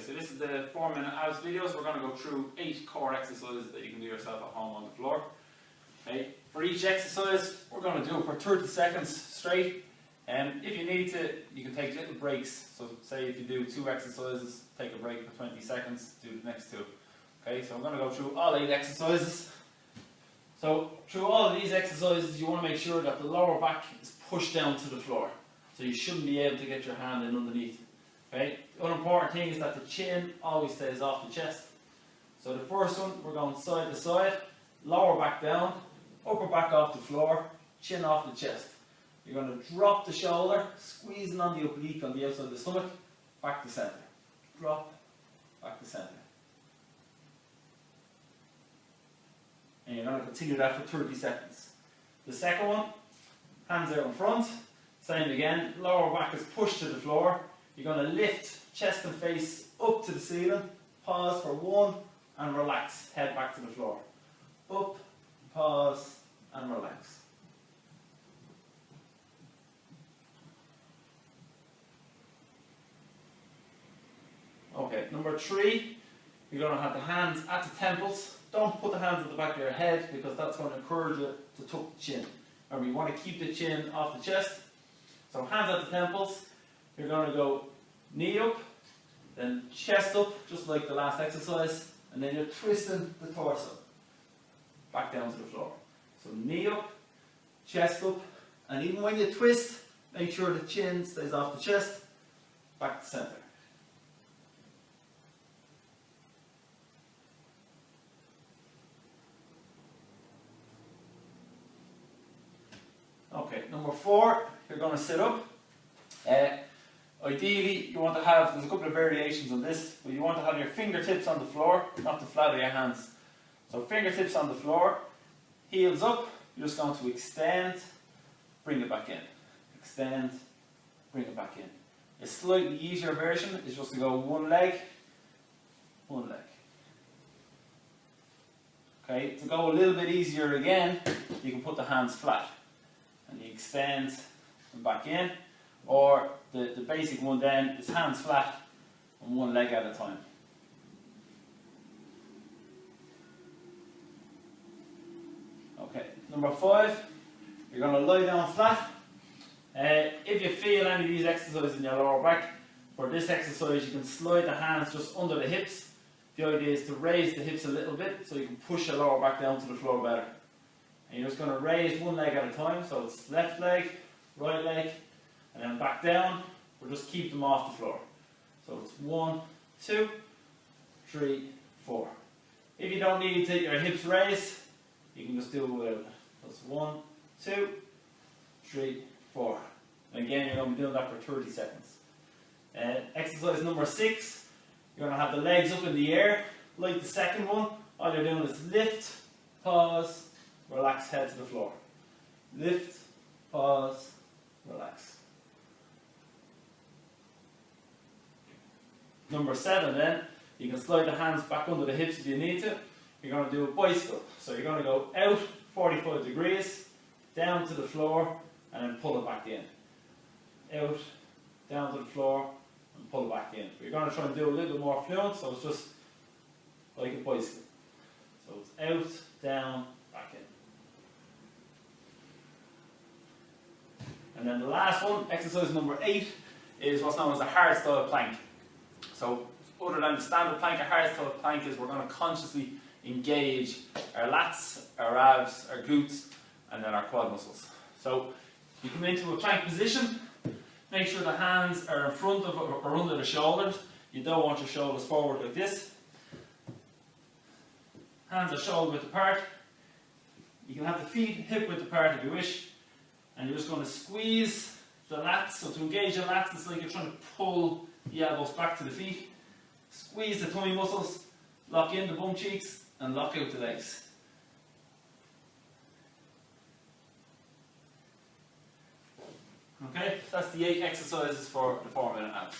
so this is the 4-minute abs videos. We're going to go through 8 core exercises that you can do yourself at home on the floor. Okay, for each exercise, we're going to do it for 30 seconds straight. And if you need to, you can take little breaks. So say if you do 2 exercises, take a break for 20 seconds, do the next 2. Okay, so I'm going to go through all 8 exercises. So through all of these exercises, you want to make sure that the lower back is pushed down to the floor. So you shouldn't be able to get your hand in underneath. Okay? The other important thing is that the chin always stays off the chest. So the first one, we're going side to side, lower back down, upper back off the floor, chin off the chest. You're going to drop the shoulder, squeezing on the oblique on the outside of the stomach, back to centre. Drop, back to centre. And you're going to continue that for 30 seconds. The second one, hands out in front, same again, lower back is pushed to the floor. You're going to lift chest and face up to the ceiling, pause for 1 and relax, head back to the floor. Up, pause and relax. Okay, number 3, you're going to have the hands at the temples. Don't put the hands at the back of your head because that's going to encourage you to tuck the chin. Remember, you want to keep the chin off the chest. So hands at the temples. You're going to go knee up, then chest up, just like the last exercise, and then you're twisting the torso back down to the floor. So knee up, chest up, and even when you twist, make sure the chin stays off the chest, back to centre. Okay, number 4, you're going to sit up. Ideally, you want to have, there's a couple of variations on this, but you want to have your fingertips on the floor, not the flat of your hands. So fingertips on the floor, heels up, you're just going to extend, bring it back in. Extend, bring it back in. A slightly easier version is just to go one leg. Okay, to go a little bit easier again, you can put the hands flat. And you extend and back in, or the basic one then is hands flat on one leg at a time. Okay, number 5, you're going to lie down flat. If you feel any of these exercises in your lower back, for this exercise you can slide the hands just under the hips. The idea is to raise the hips a little bit so you can push your lower back down to the floor better. And you're just going to raise one leg at a time, so it's left leg, right leg, and then back down. We'll just keep them off the floor. So it's 1, 2, 3, 4. If you don't need to your hips raised, you can just do it without it. That's 1, 2, 3, 4. And again, you're going to be doing that for 30 seconds. Exercise number 6, you're going to have the legs up in the air, like the second one. All you're doing is lift, pause, relax, head to the floor. Lift, pause, relax. Number 7 then, you can slide the hands back under the hips if you need to. You're going to do a bicycle. So you're going to go out 45 degrees, down to the floor, and then pull it back in. Out, down to the floor, and pull it back in. But you're going to try and do a little bit more fluent, so it's just like a bicycle. So it's out, down, back in. And then the last one, exercise number 8, is what's known as a hard style plank. So other than the standard plank, a hard style plank is we're going to consciously engage our lats, our abs, our glutes, and then our quad muscles. So you come into a plank position, make sure the hands are in front of or under the shoulders. You don't want your shoulders forward like this. Hands are shoulder width apart. You can have the feet hip width apart if you wish. And you're just going to squeeze the lats. So to engage your lats, it's like you're trying to pull the elbows back to the feet. Squeeze the tummy muscles, lock in the bum cheeks, and lock out the legs. Okay, that's the 8 exercises for the 4-minute abs.